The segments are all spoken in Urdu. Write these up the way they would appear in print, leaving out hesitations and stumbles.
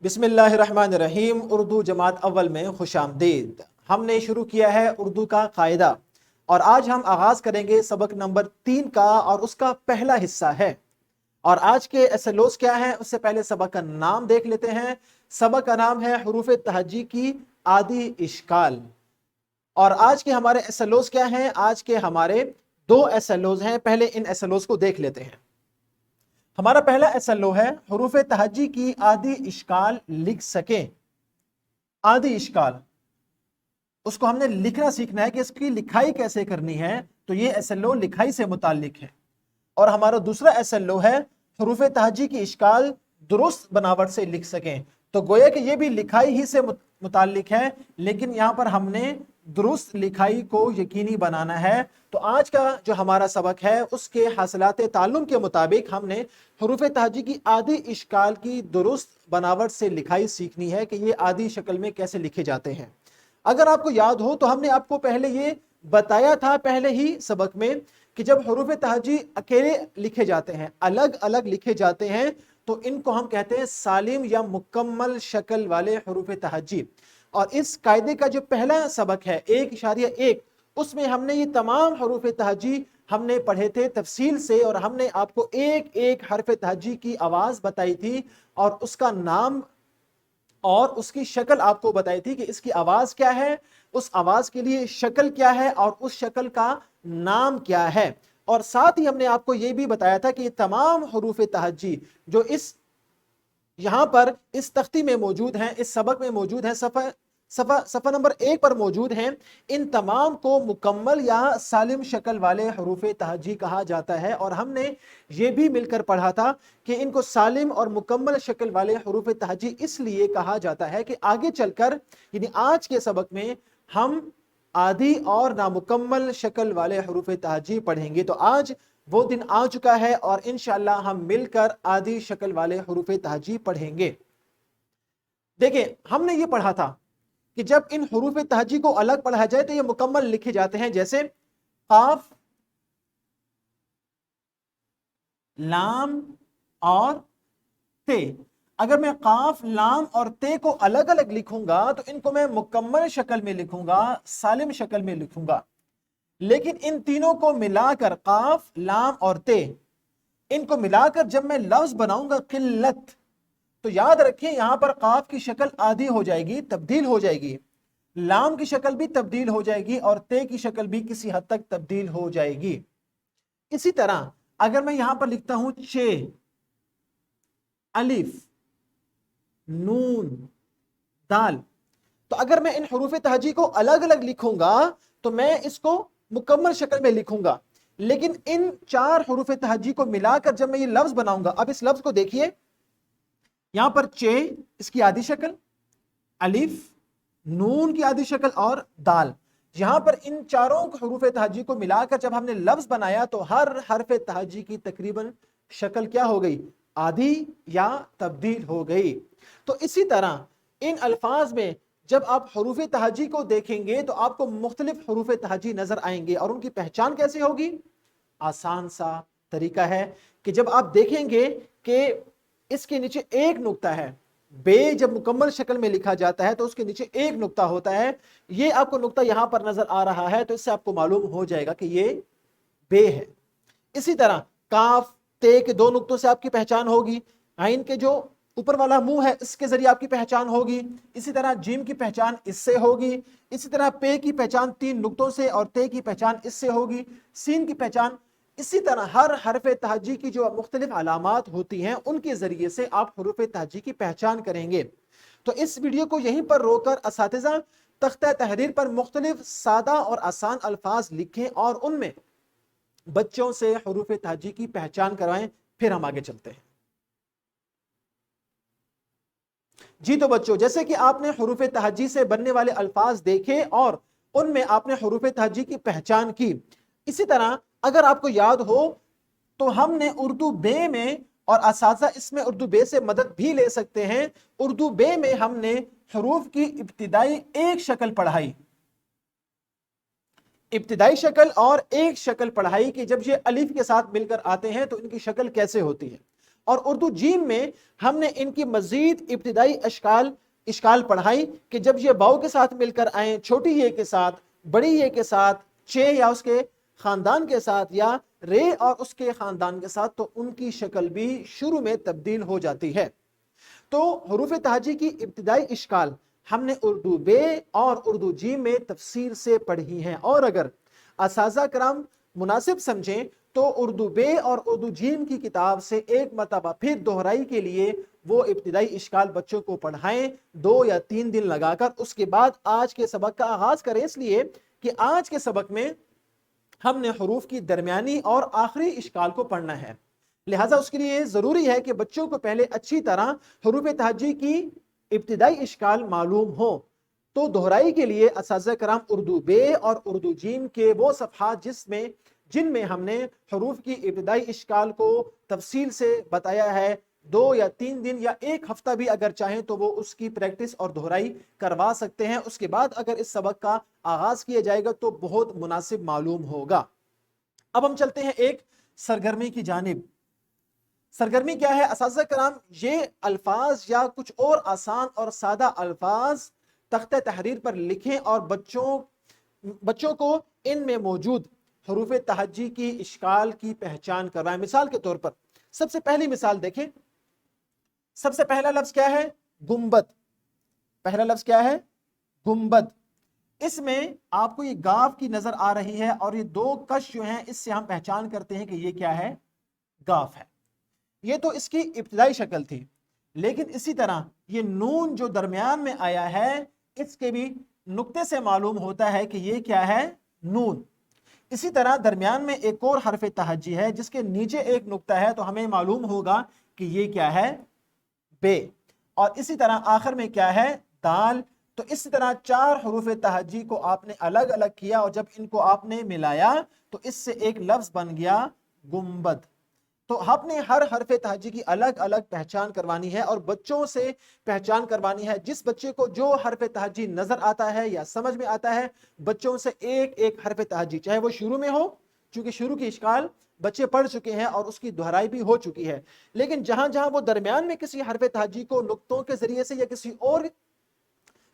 بسم اللہ الرحمن الرحیم۔ اردو جماعت اول میں خوش آمدید۔ ہم نے شروع کیا ہے اردو کا قاعدہ، اور آج ہم آغاز کریں گے سبق نمبر 3 کا، اور اس کا پہلا حصہ ہے۔ اور آج کے ایسلوز کیا ہیں، اس سے پہلے سبق کا نام دیکھ لیتے ہیں۔ سبق کا نام ہے حروف تہجی کی عادی اشکال۔ اور آج کے ہمارے ایسلوز کیا ہیں؟ آج کے ہمارے 2 ایسلوز ہیں۔ پہلے ان ایسلوز کو دیکھ لیتے ہیں۔ ہمارا پہلا ایسلو ہے حروف تہجی کی عادی اشکال لکھ سکیں۔ عادی اشکال، اس کو ہم نے لکھنا سیکھنا ہے کہ اس کی لکھائی کیسے کرنی ہے، تو یہ ایسلو لکھائی سے متعلق ہے۔ اور ہمارا دوسرا ایسلو ہے حروف تہجی کی اشکال درست بناوٹ سے لکھ سکیں۔ تو گویا کہ یہ بھی لکھائی ہی سے متعلق ہے، لیکن یہاں پر ہم نے درست لکھائی کو یقینی بنانا ہے۔ تو آج کا جو ہمارا سبق ہے اس کے حاصلات تعلم کے مطابق ہم نے حروف تہجی کی عادی اشکال کی درست بناوٹ سے لکھائی سیکھنی ہے کہ یہ عادی شکل میں کیسے لکھے جاتے ہیں۔ اگر آپ کو یاد ہو تو ہم نے آپ کو پہلے یہ بتایا تھا پہلے ہی سبق میں کہ جب حروف تہجی اکیلے لکھے جاتے ہیں، الگ الگ لکھے جاتے ہیں، تو ان کو ہم کہتے ہیں سالم یا مکمل شکل والے حروف تہجی۔ اور اس قاعدے کا جو پہلا سبق ہے 1.1، اس میں ہم نے یہ تمام حروف تہجی ہم نے پڑھے تھے تفصیل سے، اور ہم نے آپ کو ایک ایک حرف تہجی کی آواز بتائی تھی، اور اس کا نام اور اس کی شکل آپ کو بتائی تھی کہ اس کی آواز کیا ہے، اس آواز کے لیے شکل کیا ہے، اور اس شکل کا نام کیا ہے۔ اور ساتھ ہی ہم نے آپ کو یہ بھی بتایا تھا کہ یہ تمام حروف تہجی جو یہاں پر اس تختی میں موجود ہیں، اس سبق میں موجود ہیں، صفحہ نمبر 1 پر موجود ہیں، ان تمام کو مکمل یا سالم شکل والے حروف تہجی کہا جاتا ہے۔ اور ہم نے یہ بھی مل کر پڑھا تھا کہ ان کو سالم اور مکمل شکل والے حروف تہجی اس لیے کہا جاتا ہے کہ آگے چل کر یعنی آج کے سبق میں ہم عادی اور نامکمل شکل والے حروف تہجی پڑھیں گے۔ تو آج وہ دن آ چکا ہے، اور انشاءاللہ ہم مل کر عادی شکل والے حروف تہجی پڑھیں گے۔ دیکھیں، ہم نے یہ پڑھا تھا کہ جب ان حروف تہجی کو الگ پڑھا جائے تو یہ مکمل لکھے جاتے ہیں، جیسے قاف، لام اور تے۔ اگر میں قاف، لام اور تے کو الگ الگ لکھوں گا تو ان کو میں مکمل شکل میں لکھوں گا، سالم شکل میں لکھوں گا۔ لیکن ان تینوں کو ملا کر، قاف، لام اور تے، ان کو ملا کر جب میں لفظ بناؤں گا قلت، تو یاد رکھیں یہاں پر قاف کی شکل عادی ہو جائے گی، تبدیل ہو جائے گی، لام کی شکل بھی تبدیل ہو جائے گی، اور تے کی شکل بھی کسی حد تک تبدیل ہو جائے گی۔ اسی طرح اگر میں یہاں پر لکھتا ہوں چے، الف، نون، دال، تو اگر میں ان حروف تہجی کو الگ الگ لکھوں گا تو میں اس کو مکمل شکل میں لکھوں گا۔ لیکن ان 4 حروف تہجی کو ملا کر جب میں یہ لفظ بناؤں گا، اب اس لفظ کو دیکھیے، یہاں پر چے اس کی عادی شکل، الف، نون کی عادی شکل اور دال، یہاں پر ان چاروں حروف تہجی کو ملا کر جب ہم نے لفظ بنایا تو ہر حرف تہجی کی تقریباً شکل کیا ہو گئی؟ عادی یا تبدیل ہو گئی۔ تو اسی طرح ان الفاظ میں جب آپ حروف تہجی کو دیکھیں گے تو آپ کو مختلف حروف تہجی نظر آئیں گے، اور ان کی پہچان کیسے ہوگی؟ آسان سا طریقہ ہے کہ جب آپ دیکھیں گے کہ اس کے نیچے ایک نقطہ ہے، بے جب مکمل شکل میں لکھا جاتا ہے تو اس کے نیچے ایک نقطہ ہوتا ہے، یہ آپ کو نقطہ یہاں پر نظر آ رہا ہے، تو اس سے آپ کو معلوم ہو جائے گا کہ یہ بے ہے۔ اسی طرح کاف، تے کے 2 نقطوں سے آپ کی پہچان ہوگی، عین کے جو اوپر والا منہ ہے اس کے ذریعے آپ کی پہچان ہوگی، اسی طرح جیم کی پہچان اس سے ہوگی، اسی طرح پے کی پہچان 3 نقطوں سے، اور تے کی پہچان اس سے ہوگی، سین کی پہچان۔ اسی طرح ہر حرف تہجی کی جو مختلف علامات ہوتی ہیں ان کے ذریعے سے آپ حروف تہجی کی پہچان کریں گے۔ تو اس ویڈیو کو یہیں پر روک کر اساتذہ تختہ تحریر پر مختلف سادہ اور آسان الفاظ لکھیں اور ان میں بچوں سے حروف تہجی کی پہچان کروائیں، پھر ہم آگے چلتے ہیں۔ جی تو بچوں، جیسے کہ آپ نے حروف تہجی سے بننے والے الفاظ دیکھے اور ان میں آپ نے حروف تہجی کی پہچان کی، اسی طرح اگر آپ کو یاد ہو تو ہم نے اردو بے میں، اور اساتذہ اس میں اردو بے سے مدد بھی لے سکتے ہیں، اردو بے میں ہم نے حروف کی ابتدائی ایک شکل پڑھائی، ابتدائی شکل اور ایک شکل پڑھائی کہ جب یہ الف کے ساتھ مل کر آتے ہیں تو ان کی شکل کیسے ہوتی ہے۔ اور اردو جیم میں ہم نے ان کی مزید ابتدائی اشکال پڑھائی کہ جب یہ باؤ کے ساتھ مل کر آئیں چھوٹی یہ کے ساتھ، بڑی یہ کے ساتھ، چے یا اس کے خاندان کے ساتھ، یا رے اور اس کے خاندان کے ساتھ، تو ان کی شکل بھی شروع میں تبدیل ہو جاتی ہے۔ تو حروف تہجی کی ابتدائی اشکال ہم نے اردو بے اور اردو جیم میں تفصیل سے پڑھی ہیں، اور اگر اساتذہ کرام مناسب سمجھیں تو اردو بے اور اردو جیم کی کتاب سے ایک مرتبہ پھر دہرائی کے لیے وہ ابتدائی اشکال بچوں کو پڑھائیں 2 یا 3 دن لگا کر، اس کے بعد آج کے سبق کا آغاز کریں، اس لیے کہ آج کے سبق میں ہم نے حروف کی درمیانی اور آخری اشکال کو پڑھنا ہے۔ لہٰذا اس کے لیے ضروری ہے کہ بچوں کو پہلے اچھی طرح حروف تہجی کی ابتدائی اشکال معلوم ہو۔ تو دہرائی کے لیے اساتذہ کرام اردو بے اور اردو جیم کے وہ صفحات جن میں ہم نے حروف کی ابتدائی اشکال کو تفصیل سے بتایا ہے، 2 یا 3 دن یا 1 ہفتہ بھی اگر چاہیں تو وہ اس کی پریکٹس اور دہرائی کروا سکتے ہیں۔ اس کے بعد اگر اس سبق کا آغاز کیا جائے گا تو بہت مناسب معلوم ہوگا۔ اب ہم چلتے ہیں ایک سرگرمی کی جانب۔ سرگرمی کیا ہے اساتذہ کرام؟ یہ الفاظ یا کچھ اور آسان اور سادہ الفاظ تختہ تحریر پر لکھیں اور بچوں کو ان میں موجود حروف تہجی کی اشکال کی پہچان کروائیں۔ مثال کے طور پر سب سے پہلی مثال دیکھیں، سب سے پہلا لفظ کیا ہے؟ گنبد۔ پہلا لفظ کیا ہے؟ گنبد۔ اس میں آپ کو یہ گاف کی نظر آ رہی ہے اور یہ 2 کش جو ہیں اس سے ہم پہچان کرتے ہیں کہ یہ کیا ہے؟ گاف ہے۔ یہ تو اس کی ابتدائی شکل تھی، لیکن اسی طرح یہ نون جو درمیان میں آیا ہے اس کے بھی نقطے سے معلوم ہوتا ہے کہ یہ کیا ہے؟ نون۔ اسی طرح درمیان میں ایک اور حرف تہجی ہے جس کے نیچے ایک نقطہ ہے، تو ہمیں معلوم ہوگا کہ یہ کیا ہے؟ بے۔ اور اسی طرح آخر میں کیا ہے؟ دال۔ تو اسی طرح 4 حروف تہجی کو آپ نے الگ الگ کیا اور جب ان کو آپ نے ملایا تو اس سے ایک لفظ بن گیا گنبد۔ تو آپ نے ہر حرف تہجی کی الگ الگ پہچان کروانی ہے اور بچوں سے پہچان کروانی ہے۔ جس بچے کو جو حرف تہجی نظر آتا ہے یا سمجھ میں آتا ہے، بچوں سے ایک ایک حرف تہجی، چاہے وہ شروع میں ہو، چونکہ شروع کی اشکال بچے پڑھ چکے ہیں اور اس کی دہرائی بھی ہو چکی ہے، لیکن جہاں جہاں وہ درمیان میں کسی حرف تہجی کو نقطوں کے ذریعے سے یا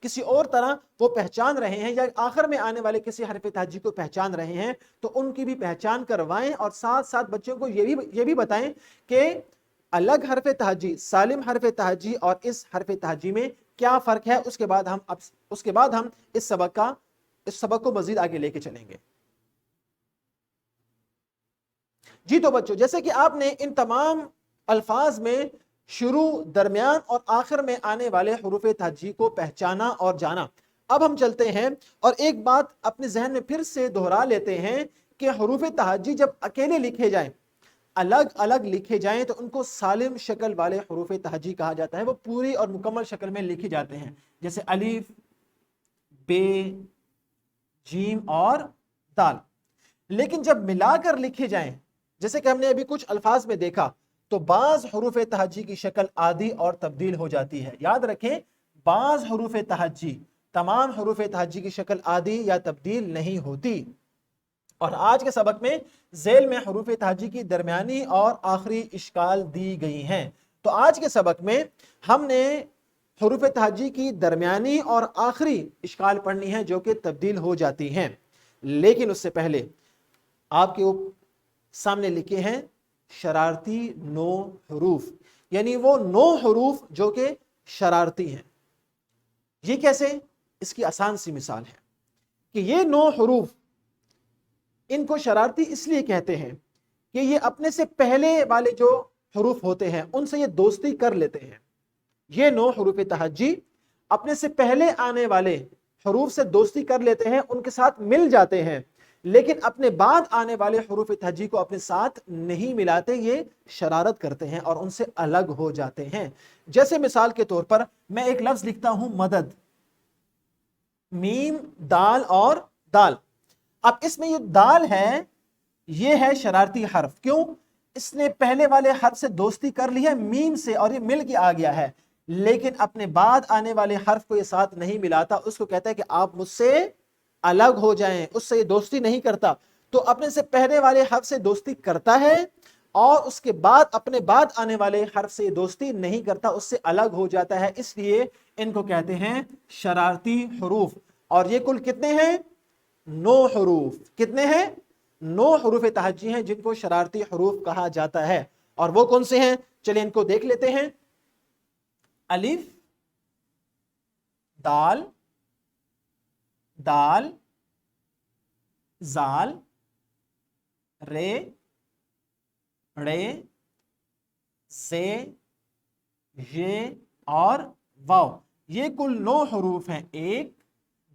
کسی اور طرح وہ پہچان رہے ہیں، یا آخر میں آنے والے کسی حرف تہجی کو پہچان رہے ہیں، تو ان کی بھی پہچان کروائیں اور ساتھ ساتھ بچوں کو یہ بھی بتائیں کہ الگ حرف تہجی، سالم حرف تہجی اور اس حرف تہجی میں کیا فرق ہے۔ اس کے بعد ہم اس سبق کو مزید آگے لے کے چلیں گے۔ جی تو بچوں، جیسے کہ آپ نے ان تمام الفاظ میں شروع، درمیان اور آخر میں آنے والے حروف تہجی کو پہچانا اور جانا، اب ہم چلتے ہیں اور ایک بات اپنے ذہن میں پھر سے دہرا لیتے ہیں کہ حروف تہجی جب اکیلے لکھے جائیں، الگ الگ لکھے جائیں، تو ان کو سالم شکل والے حروف تہجی کہا جاتا ہے۔ وہ پوری اور مکمل شکل میں لکھی جاتے ہیں، جیسے الف، بے، جیم اور دال۔ لیکن جب ملا کر لکھے جائیں، جیسے کہ ہم نے ابھی کچھ الفاظ میں دیکھا، تو بعض حروف تہجی کی شکل عادی اور تبدیل ہو جاتی ہے۔ یاد رکھیں، بعض حروف تہجی، تمام حروف تہجی کی شکل عادی یا تبدیل نہیں ہوتی۔ اور آج کے سبق میں ذیل میں حروف تہجی کی درمیانی اور آخری اشکال دی گئی ہیں۔ تو آج کے سبق میں ہم نے حروف تہجی کی درمیانی اور آخری اشکال پڑھنی ہے جو کہ تبدیل ہو جاتی ہیں، لیکن اس سے پہلے آپ کے سامنے لکھے ہیں شرارتی 9 حروف، یعنی وہ 9 حروف جو کہ شرارتی ہیں۔ یہ کیسے؟ اس کی آسان سی مثال ہے کہ یہ 9 حروف، ان کو شرارتی اس لیے کہتے ہیں کہ یہ اپنے سے پہلے والے جو حروف ہوتے ہیں ان سے یہ دوستی کر لیتے ہیں۔ یہ 9 حروف تہجی اپنے سے پہلے آنے والے حروف سے دوستی کر لیتے ہیں، ان کے ساتھ مل جاتے ہیں، لیکن اپنے بعد آنے والے حروف تہجی کو اپنے ساتھ نہیں ملاتے، یہ شرارت کرتے ہیں اور ان سے الگ ہو جاتے ہیں۔ جیسے مثال کے طور پر میں ایک لفظ لکھتا ہوں مدد، میم، دال اور دال۔ اب اس میں یہ دال ہے، یہ ہے شرارتی حرف۔ کیوں؟ اس نے پہلے والے حرف سے دوستی کر لی ہے میم سے اور یہ مل کے آ گیا ہے، لیکن اپنے بعد آنے والے حرف کو یہ ساتھ نہیں ملاتا، اس کو کہتا ہے کہ آپ مجھ سے الگ ہو جائیں، اس سے یہ دوستی نہیں کرتا۔ تو اپنے سے پہلے والے حرف سے دوستی کرتا ہے اور اس کے بعد اپنے بعد آنے والے حرف سے دوستی نہیں کرتا، اس سے الگ ہو جاتا ہے، اس لیے ان کو کہتے ہیں شرارتی حروف۔ اور یہ کل کتنے ہیں؟ 9 حروف۔ کتنے ہیں؟ 9 حروف تہجی ہیں جن کو شرارتی حروف کہا جاتا ہے۔ اور وہ کون سے ہیں؟ چلیں ان کو دیکھ لیتے ہیں۔ الف، دال، دال، زال، رے، رے، سے، یہ اور واو۔ یہ کل 9 حروف ہیں۔ 1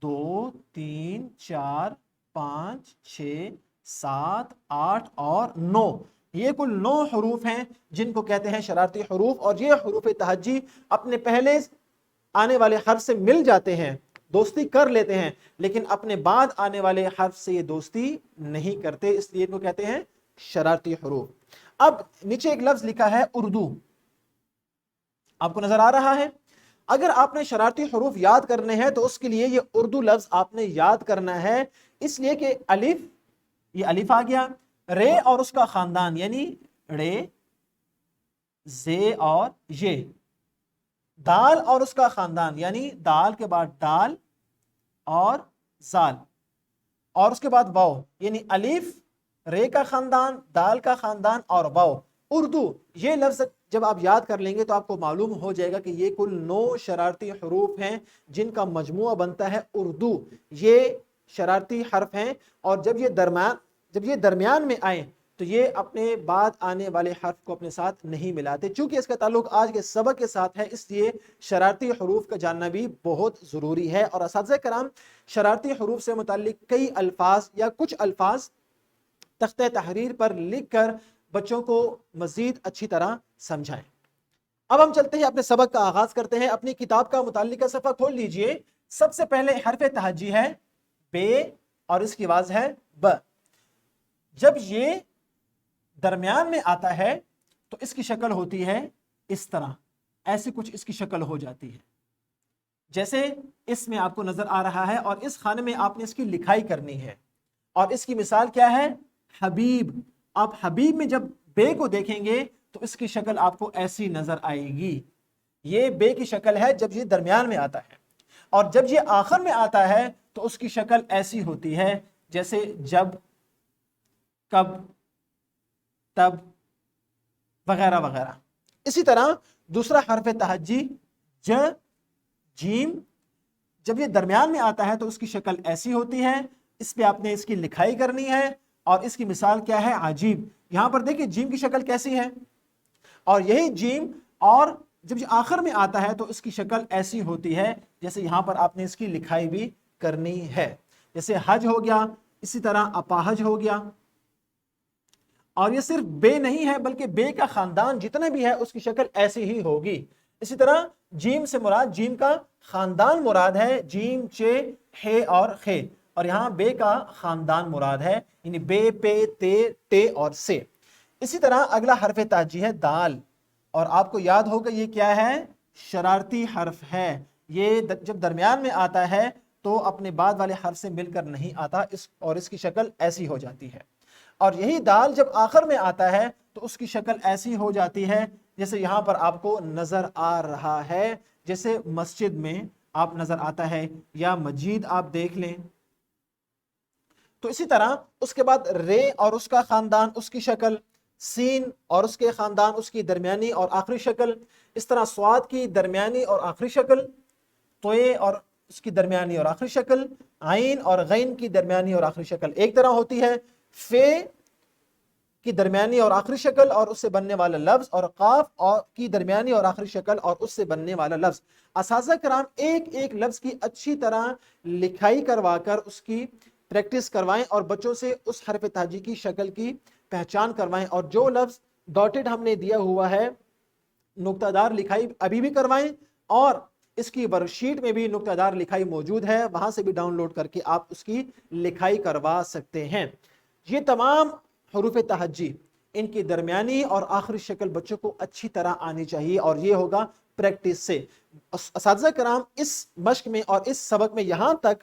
2 3 4 5 6 7 8 اور 9۔ یہ کل 9 حروف ہیں جن کو کہتے ہیں شرارتی حروف۔ اور یہ حروف تہجی اپنے پہلے آنے والے حرف سے مل جاتے ہیں، دوستی کر لیتے ہیں، لیکن اپنے بعد آنے والے حرف سے یہ دوستی نہیں کرتے، اس لیے ان کو کہتے ہیں شرارتی حروف۔ اب نیچے ایک لفظ لکھا ہے اردو، آپ کو نظر آ رہا ہے؟ اگر آپ نے شرارتی حروف یاد کرنے ہیں تو اس کے لیے یہ اردو لفظ آپ نے یاد کرنا ہے، اس لیے کہ الف، یہ الف آ گیا، رے اور اس کا خاندان یعنی رے، زے اور یہ، دال اور اس کا خاندان یعنی دال کے بعد ڈال اور زال، اور اس کے بعد واو یعنی الف، رے کا خاندان، دال کا خاندان اور واو۔ اردو، یہ لفظ جب آپ یاد کر لیں گے تو آپ کو معلوم ہو جائے گا کہ یہ کل 9 شرارتی حروف ہیں جن کا مجموعہ بنتا ہے اردو۔ یہ شرارتی حرف ہیں، اور جب یہ درمیان میں آئیں تو یہ اپنے بعد آنے والے حرف کو اپنے ساتھ نہیں ملاتے۔ چونکہ اس کا تعلق آج کے سبق کے ساتھ ہے، اس لیے شرارتی حروف کا جاننا بھی بہت ضروری ہے۔ اور اساتذہ کرام شرارتی حروف سے متعلق کئی الفاظ یا کچھ الفاظ تختہ تحریر پر لکھ کر بچوں کو مزید اچھی طرح سمجھائیں۔ اب ہم چلتے ہیں، اپنے سبق کا آغاز کرتے ہیں۔ اپنی کتاب کا متعلقہ صفحہ کھول لیجئے۔ سب سے پہلے حرف تہجی ہے بے اور اس کی آواز ہے ب۔ جب یہ درمیان میں آتا ہے تو اس کی شکل ہوتی ہے اس طرح، ایسی کچھ اس کی شکل ہو جاتی ہے، جیسے اس میں آپ کو نظر آ رہا ہے، اور اس خانے میں آپ نے اس کی لکھائی کرنی ہے۔ اور اس کی مثال کیا ہے؟ حبیب۔ آپ حبیب میں جب بے کو دیکھیں گے تو اس کی شکل آپ کو ایسی نظر آئے گی۔ یہ بے کی شکل ہے جب یہ درمیان میں آتا ہے، اور جب یہ آخر میں آتا ہے تو اس کی شکل ایسی ہوتی ہے جیسے جب، کب، تب وغیرہ وغیرہ۔ اسی طرح دوسرا حرف تہجی ج، جیم، جب یہ درمیان میں آتا ہے تو اس کی شکل ایسی ہوتی ہے، اس پہ آپ نے اس کی لکھائی کرنی ہے۔ اور اس کی مثال کیا ہے؟ عجیب۔ یہاں پر دیکھیں جیم کی شکل کیسی ہے، اور یہی جیم، اور جب یہ آخر میں آتا ہے تو اس کی شکل ایسی ہوتی ہے جیسے یہاں پر آپ نے اس کی لکھائی بھی کرنی ہے، جیسے حج ہو گیا، اسی طرح اپاہج ہو گیا۔ اور یہ صرف بے نہیں ہے بلکہ بے کا خاندان جتنا بھی ہے اس کی شکل ایسی ہی ہوگی۔ اسی طرح جیم سے مراد، جیم کا خاندان مراد ہے، جیم، چے، ہے اور خے، اور یہاں بے کا خاندان مراد ہے، یعنی بے، پے، تے، ٹے اور سے۔ اسی طرح اگلا حرف تہجی ہے دال، اور آپ کو یاد ہوگا یہ کیا ہے؟ شرارتی حرف ہے۔ یہ جب درمیان میں آتا ہے تو اپنے بعد والے حرف سے مل کر نہیں آتا، اور اس کی شکل ایسی ہو جاتی ہے۔ اور یہی دال جب آخر میں آتا ہے تو اس کی شکل ایسی ہو جاتی ہے جیسے یہاں پر آپ کو نظر آ رہا ہے، جیسے مسجد میں آپ نظر آتا ہے، یا مجید آپ دیکھ لیں۔ تو اسی طرح اس کے بعد رے اور اس کا خاندان، اس کی شکل، سین اور اس کے خاندان، اس کی درمیانی اور آخری شکل، اس طرح صاد کی درمیانی اور آخری شکل، توئے اور اس کی درمیانی اور آخری شکل، عین اور غین کی درمیانی اور آخری شکل ایک طرح ہوتی ہے، فے کی درمیانی اور آخری شکل اور اس سے بننے والا لفظ، اور قاف اور کی درمیانی اور آخری شکل اور اس سے بننے والا لفظ۔ اساتذہ کرام ایک ایک لفظ کی اچھی طرح لکھائی کروا کر اس کی پریکٹس کروائیں، اور بچوں سے اس حرف تہجی کی شکل کی پہچان کروائیں، اور جو لفظ ڈاٹڈ ہم نے دیا ہوا ہے نقطہ دار لکھائی ابھی بھی کروائیں، اور اس کی ورک شیٹ میں بھی نقطہ دار لکھائی موجود ہے، وہاں سے بھی ڈاؤن لوڈ کر کے آپ اس کی لکھائی کروا سکتے ہیں۔ یہ تمام حروف تہجی، ان کی درمیانی اور آخری شکل بچوں کو اچھی طرح آنی چاہیے، اور یہ ہوگا پریکٹس سے۔ اساتذہ کرام اس مشق میں اور اس سبق میں یہاں تک